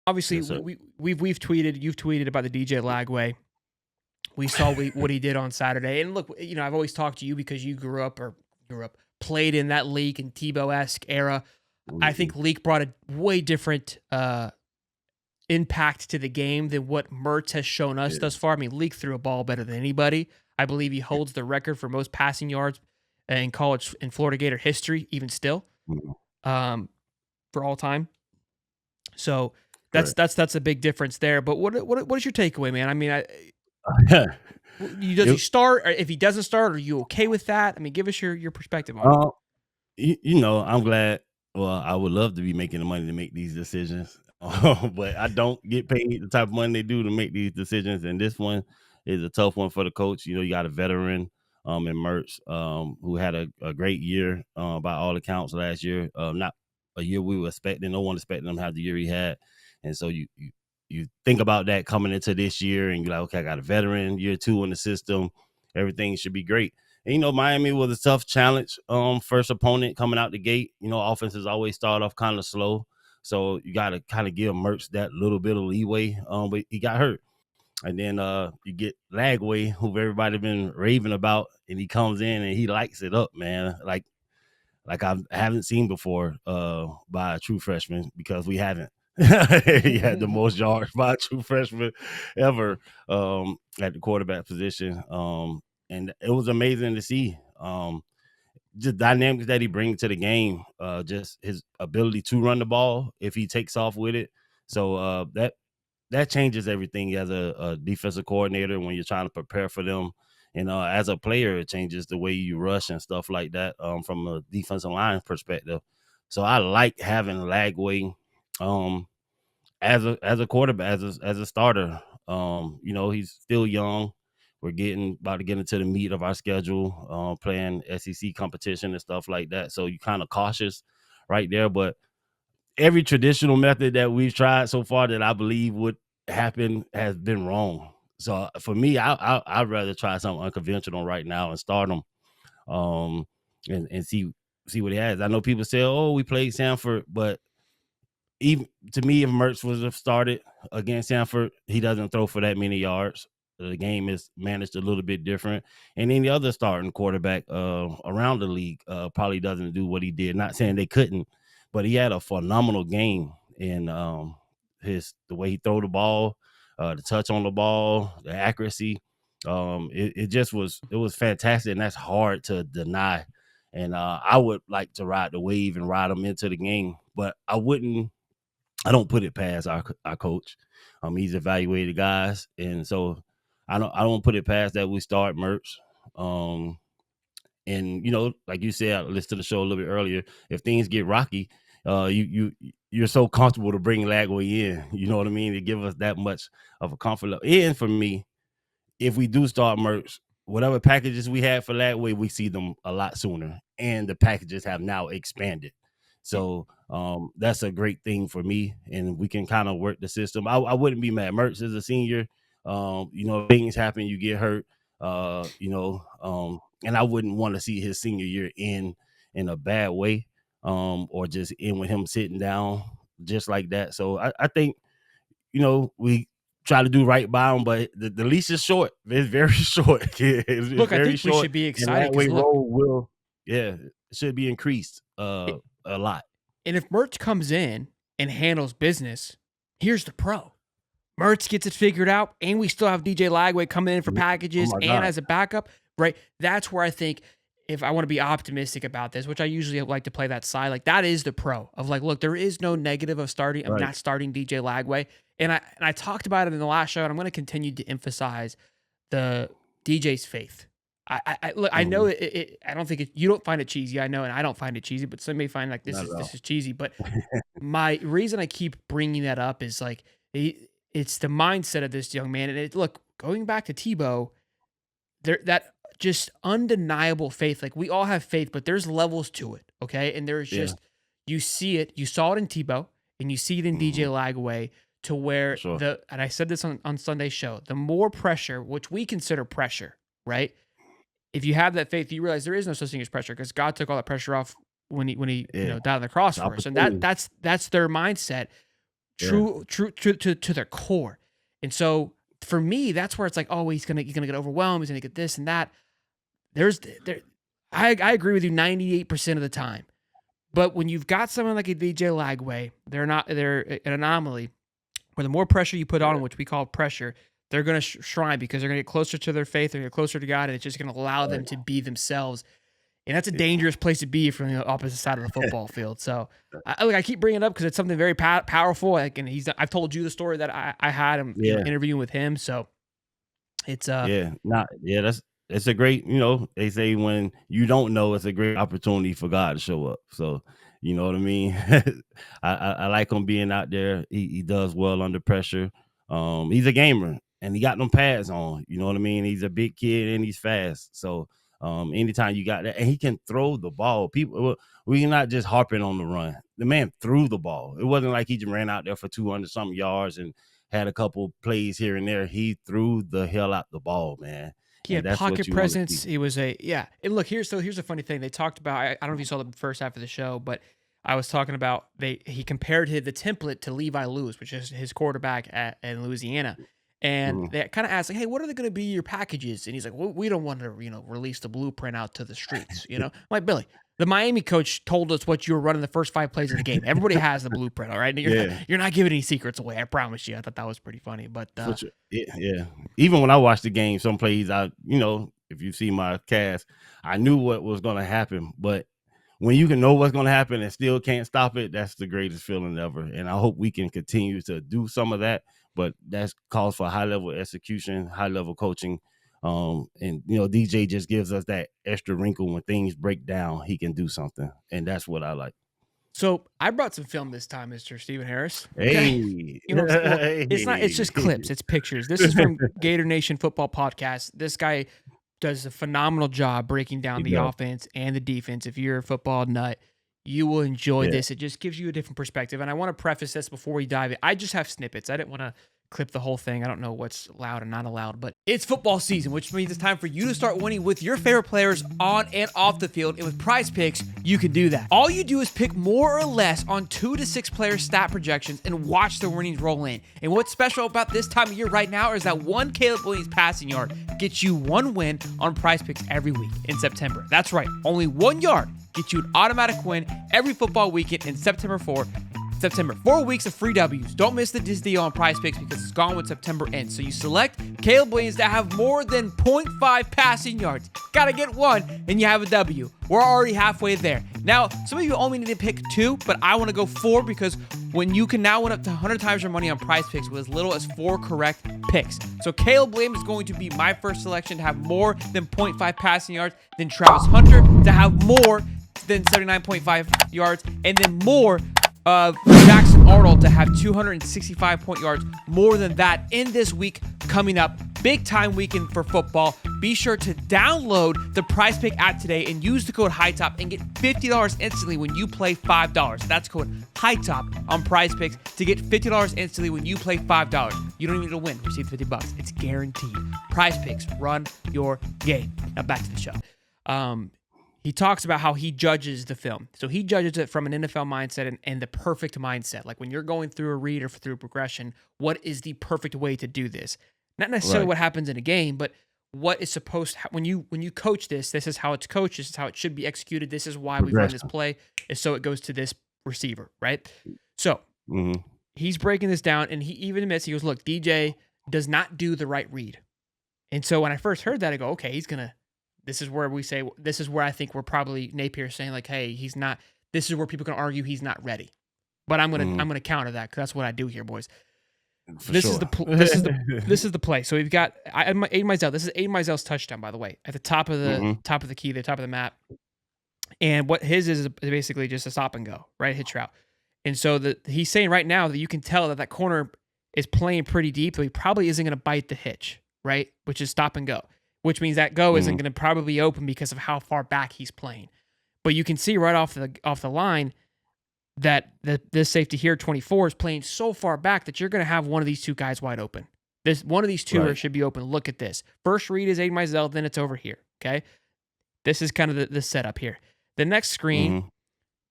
obviously Yes, sir. you've tweeted about the DJ Lagway. We saw what he did on Saturday. And look, I've always talked to you because you played in that Leak and Tebow-esque era. I Mhm. think Leak brought a way different impact to the game than what Mertz has shown us Yeah. thus far. I mean, Leak threw a ball better than anybody. I believe he holds the record for most passing yards in college in Florida Gator history, even still, Mhm. um, for all time. So Correct. that's a big difference there. But what is your takeaway, man? I mean, does he It start? Or if he doesn't start, are you okay with that? I mean, give us your perspective on it. uh, I'm glad. Well, I would love to be making the money to make these decisions, but I don't get paid the type of money they do to make these decisions, and this one is a tough one for the coach. You got a veteran, in Mertz, who had a great year, by all accounts last year. Not a year we were expecting. No one expected him to have the year he had, and so you think about that coming into this year, and you're like, okay, I got a veteran, year 2 in the system. Everything should be great. And, Miami was a tough challenge. First opponent coming out the gate. Offenses always start off kind of slow. So you got to kind of give Mertz that little bit of leeway. But he got hurt. And then you get Lagway, who everybody been raving about, and he comes in and he lights it up, man. Like I haven't seen before by a true freshman, because we haven't. He had the most yards by a true freshman ever, at the quarterback position. And it was amazing to see. Just dynamics that he brings to the game, just his ability to run the ball if he takes off with it. So that changes everything as a defensive coordinator when you're trying to prepare for them. And as a player, it changes the way you rush and stuff like that, from a defensive line perspective. So I like having Lagway, um, as a quarterback, as a starter. He's still young. We're about to get into the meat of our schedule, playing SEC competition and stuff like that. So you're kind of cautious right there. But every traditional method that we've tried so far that I believe would happen has been wrong. So for me, I'd rather try something unconventional right now and start him, um, and see what he has. I know people say, "Oh, we played Sanford," but even to me, if Mertz was have started against Sanford, he doesn't throw for that many yards. The game is managed a little bit different, and any other starting quarterback around the league probably doesn't do what he did. Not saying they couldn't, but he had a phenomenal game in the way he throw the ball, the touch on the ball, the accuracy. It was fantastic, and that's hard to deny. And I would like to ride the wave and ride him into the game, but I don't put it past our coach. He's evaluated guys, and so I don't put it past that we start Mertz. Um, and like you said, I listened to the show a little bit earlier. If things get rocky, you're so comfortable to bring Lagway in. You know what I mean? To give us that much of a comfort level. And for me, if we do start Mertz, whatever packages we had for Lagway, we see them a lot sooner, and the packages have now expanded. So that's a great thing for me, and we can kind of work the system. I wouldn't be mad. Mertz is a senior. Things happen, you get hurt. And I wouldn't want to see his senior year in a bad way, or just in with him sitting down just like that. So I think we try to do right by him, but the leash is short. It's very short. It's Look, I very think we short, should be and excited that way because look, role should be increased a lot. and if Mertz comes in and handles business, here's the pro. Mertz gets it figured out, and we still have DJ Lagway coming in for Oh packages my and god! as a backup, right? That's where I think if I want to be optimistic about this, which I usually like to play that side, like that is the pro of like, look, there is no negative of Right. not starting DJ Lagway. And I talked about it in the last show, and I'm going to continue to emphasize the DJ's faith. Look, I know Mhm. I don't think you don't find it cheesy. I know, and I don't find it cheesy, but some may find like Not at this all. is cheesy. But my reason I keep bringing that up is like it's the mindset of this young man. And look, going back to Tebow, there that just undeniable faith. Like we all have faith, but there's levels to it. Okay, and there's Yeah. just you see it. You saw it in Tebow, and you see it in DJ Mhm. Lagway. To For where sure. and I said this on Sunday's show, the more pressure, which we consider pressure, right? If you have that faith, you realize there is no such thing as pressure because God took all that pressure off when he Yeah. died on the cross It's for us, and opportunity. that's their mindset. Yeah. true to their core. And so for me, that's where it's like, oh, he's gonna get overwhelmed. He's gonna get this and that. There, I agree with you 98% of the time. But when you've got someone like a DJ Lagway, they're an anomaly where the more pressure you put on them, which we call pressure, they're going to shrine because they're going to get closer to their faith, they're going to get closer to God, and it's just going to allow them Right. to be themselves. And that's a dangerous place to be from the opposite side of the football field. So I keep bringing it up because it's something very powerful. Like, and I've told you the story that I had him, Yeah. interviewing with him. So it's it's a great, they say when you don't know, it's a great opportunity for God to show up. So, you know what I mean? I like him being out there. He does well under pressure. He's a gamer and he got them pads on, you know what I mean? He's a big kid and he's fast. So, anytime you got that, and he can throw the ball. We're not just harping on the run. The man threw the ball. It wasn't like he just ran out there for 200 something yards and had a couple plays here and there. He threw the hell out the ball, man. He And had that's what pocket you want to presence. see. He was And look, here's a funny thing. They talked about. I don't know if you saw the first half of the show, but I was talking about he compared the template to Levi Lewis, which is his quarterback in Louisiana. And Mhm. they kind of asked, like, hey, what are they going to be your packages? And he's like, well, we don't want to, release the blueprint out to the streets. I'm like, Billy, the Miami coach told us what you were running the first 5 plays of the game. Everybody has the blueprint, all right? And Yeah, you're not giving any secrets away. I promise you. I thought that was pretty funny. But for sure. Yeah. Even when I watched the game, some plays if you see my cast, I knew what was going to happen. But when you can know what's going to happen and still can't stop it, that's the greatest feeling ever. And I hope we can continue to do some of that. But that calls for high level execution, high level coaching. And DJ just gives us that extra wrinkle when things break down. He can do something, and that's what I like. So I brought some film this time, Mr. Stephen Harris. Okay. Hey, Well, it's just clips, it's pictures. This is from Gator Nation Football Podcast. This guy does a phenomenal job breaking down He the does. offense and the defense. If you're a football nut, you will enjoy Yeah. this. It just gives you a different perspective. And I want to preface this before we dive in. I just have snippets. I didn't want to clip the whole thing. I don't know what's allowed and not allowed, but it's football season, which means it's time for you to start winning with your favorite players on and off the field. And with PrizePicks, you can do that. All you do is pick more or less on 2 to 6 player stat projections and watch the winnings roll in. And what's special about this time of year right now is that one Caleb Williams passing yard gets you 1 win on PrizePicks every week in September. That's right, only 1 yard gets you an automatic win every football weekend in September 4. 4 weeks of free W's. Don't miss this deal on PrizePicks because it's gone when September ends. So you select Caleb Williams to have more than 0.5 passing yards. Gotta get 1 and you have a W. We're already halfway there. Now, some of you only need to pick 2, but I want to go 4 because when you can now win up to 100 times your money on PrizePicks with as little as 4 correct picks. So Caleb Williams is going to be my first selection to have more than 0.5 passing yards, then Travis Hunter to have more than 79.5 yards, and then more of Jackson Arnold to have 265 point yards, more than that in this week coming up. Big time weekend for football. Be sure to download the PrizePick app today and use the code Hightop and get $50 instantly when you play $5. That's code Hightop on PrizePicks to get $50 instantly when you play $5. You don't even need to win. Receive $50. It's guaranteed. PrizePicks, run your game. Now back to the show. He talks about how he judges the film. So he judges it from an NFL mindset and the perfect mindset. Like when you're going through a read or through a progression, what is the perfect way to do this? Not necessarily Right. what happens in a game, but what is supposed to, when you coach this is how it's coached, this is how it should be executed, this is why we run this play, is so it goes to this receiver, right? So Mhm. he's breaking this down, and he even admits, he goes, look, DJ does not do the right read. And so when I first heard that, I go, okay, this is where I think we're probably Napier saying like, hey, he's not, this is where people can argue he's not ready. But I'm gonna counter that because that's what I do here, boys. This is the play. So we've got Aiden Mizell. This is Aiden Mizell's touchdown, by the way, at the top of the top of the key, the top of the map. And what his is basically just a stop and go, right? Hitch route. And so he's saying right now that you can tell that corner is playing pretty deep, so he probably isn't going to bite the hitch, right? Which is stop and go, which means that go isn't going to probably be open because of how far back he's playing. But you can see right off the line that this safety here, 24, is playing so far back that you're going to have one of these 2 guys wide open. One of these 2 should be open. Look at this. First read is Aiden Mizell, then it's over here, okay? This is kind of the setup here. The next screen,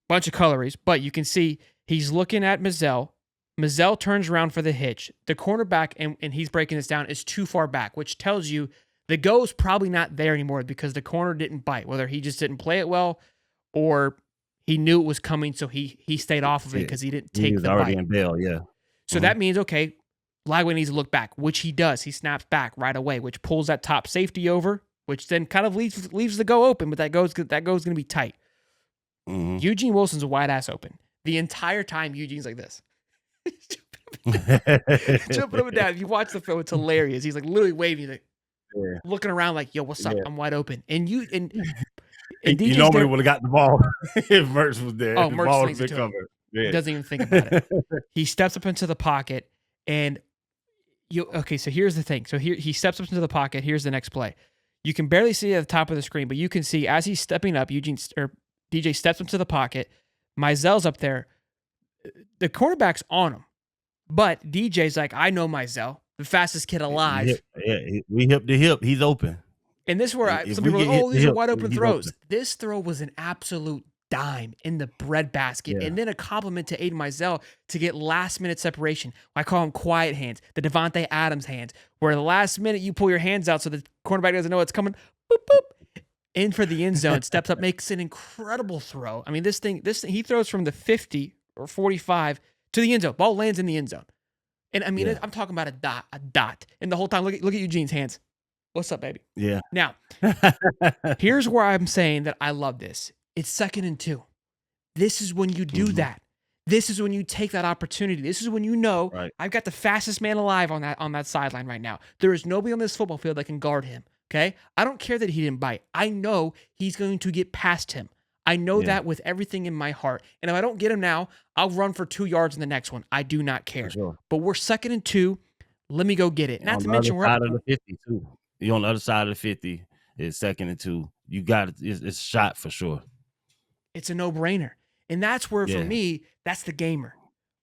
bunch of colories, but you can see he's looking at Mizell, Mazzell turns around for the hitch. The cornerback, and he's breaking this down, is too far back, which tells you the go is probably not there anymore because the corner didn't bite, whether he just didn't play it well or he knew it was coming, so he stayed off of it because he didn't He take was the already bite. in bail, yeah. So that means, okay, Lagway needs to look back, which he does. He snaps back right away, which pulls that top safety over, which then kind of leaves the go open, but that go's going to be tight. Eugene Wilson's wide ass open. The entire time, Eugene's like this. Jumping up and down. If you watch the film, it's hilarious. He's like literally waving, like looking around like, yo, what's up? I'm wide open. And you normally would have got the ball if Mertz was there. Oh, the Mertz ball thinks it covered. He doesn't even think about it. He steps up into the pocket, and so here's the thing. So here he steps up into the pocket. Here's the next play. You can barely see it at the top of the screen, but you can see as he's stepping up, DJ steps into the pocket. Mizell's up there. The cornerback's on him, but DJ's like, I know Mizell, the fastest kid alive. We hip to hip. He's open. And this is where some people are like, oh, these are wide open throws. This throw was an absolute dime in the breadbasket, and then a compliment to Aiden Mizell to get last-minute separation. I call them quiet hands, the Devontae Adams hands, where the last minute you pull your hands out so the cornerback doesn't know it's coming, boop, boop, in for the end zone, steps up, makes an incredible throw. I mean, this thing, he throws from the 50 or 45 to the end zone. Ball lands in the end zone. And I mean, I'm talking about a dot. And the whole time, look at Eugene's hands. What's up, baby? Yeah. Now, here's where I'm saying that I love this. It's 2nd and 2. This is when you do that. This is when you take that opportunity. This is when you know I've got the fastest man alive on that sideline right now. There is nobody on this football field that can guard him. Okay? I don't care that he didn't bite. I know he's going to get past him. I know that with everything in my heart. And if I don't get him now, I'll run for 2 yards in the next one. I do not care. Sure. But we're 2nd and 2. Let me go get it. Not to mention we're on the other side of the 50 too. You're on the other side of the 50. It's 2nd and 2. You got it. It's shot for sure. It's a no-brainer. And that's where, for me, that's the gamer,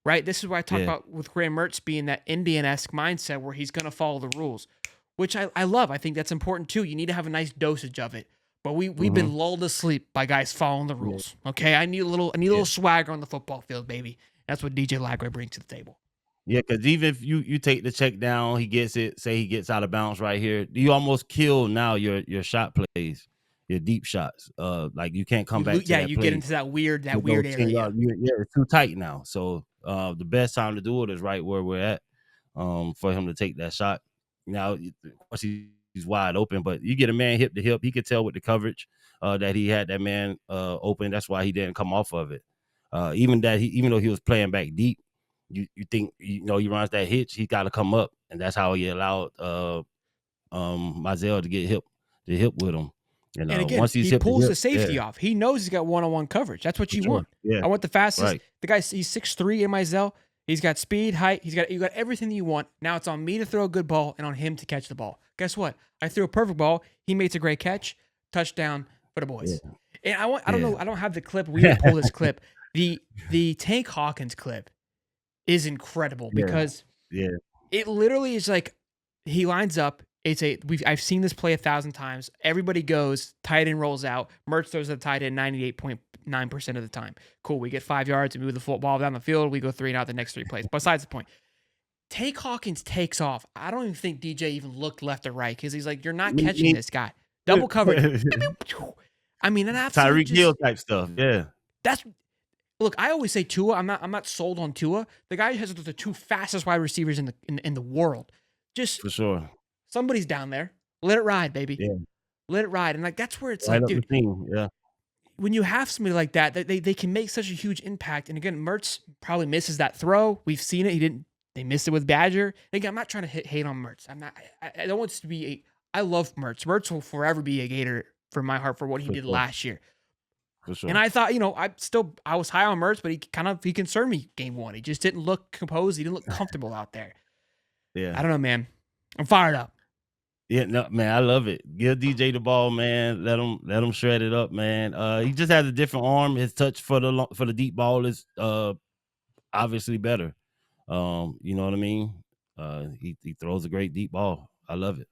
right? This is what I talk about with Graham Mertz being that Indian-esque mindset where he's going to follow the rules, which I love. I think that's important too. You need to have a nice dosage of it. But we've been lulled to sleep by guys following the rules. Okay, I need a little swagger on the football field, baby. That's what DJ Lagway brings to the table. Yeah, because even if you take the check down, he gets it. Say he gets out of bounds right here, you almost kill now your shot plays, your deep shots. Like you can't come back. You get into that weird area. It's too tight now. So the best time to do it is right where we're at. For him to take that shot. Now, of course, he's wide open, but you get a man hip to hip. He could tell with the coverage that he had that man open. That's why he didn't come off of it. Even though he was playing back deep, you think he runs that hitch, he got to come up, and that's how he allowed Mizell to get hip with him. And again, once he pulls the safety off. He knows he's got one-on-one coverage. That's what you want. Yeah. I want the fastest. Right. The guy, he's 6'3" in Mizell. He's got speed, height. You got everything that you want. Now it's on me to throw a good ball and on him to catch the ball. Guess what? I threw a perfect ball. He makes a great catch. Touchdown for the boys. Yeah. And I don't know. I don't have the clip. We didn't pull this clip. The Tank Hawkins clip is incredible because it literally is like he lines up. I've seen this play 1,000 times. Everybody goes, tight end rolls out. Mertz throws the tight end 98.9% of the time. Cool. We get 5 yards and move the football down the field. We go 3 and out the next 3 plays. Besides the point. Tank Hawkins takes off. I don't even think DJ even looked left or right because he's like, you're not catching this guy. Double coverage. I mean, an absolute Tyreek Hill type stuff. Yeah. Look, I always say Tua. I'm not sold on Tua. The guy has the 2 fastest wide receivers in the world. Just for sure. Somebody's down there. Let it ride, baby. Yeah. Let it ride. And like that's where it's like, dude. Yeah. When you have somebody like that, they can make such a huge impact. And again, Mertz probably misses that throw. We've seen it. They missed it with Badger. Again, I'm not trying to hate on Mertz. I don't want this to be I love Mertz. Mertz will forever be a Gator for my heart for what he did last year. For sure. And I thought, I was high on Mertz, but he concerned me game 1. He just didn't look composed. He didn't look comfortable out there. Yeah. I don't know, man. I'm fired up. Yeah, no, man, I love it. Give DJ the ball, man. Let him shred it up, man. He just has a different arm. His touch for the deep ball is obviously better. You know what I mean? He throws a great deep ball. I love it.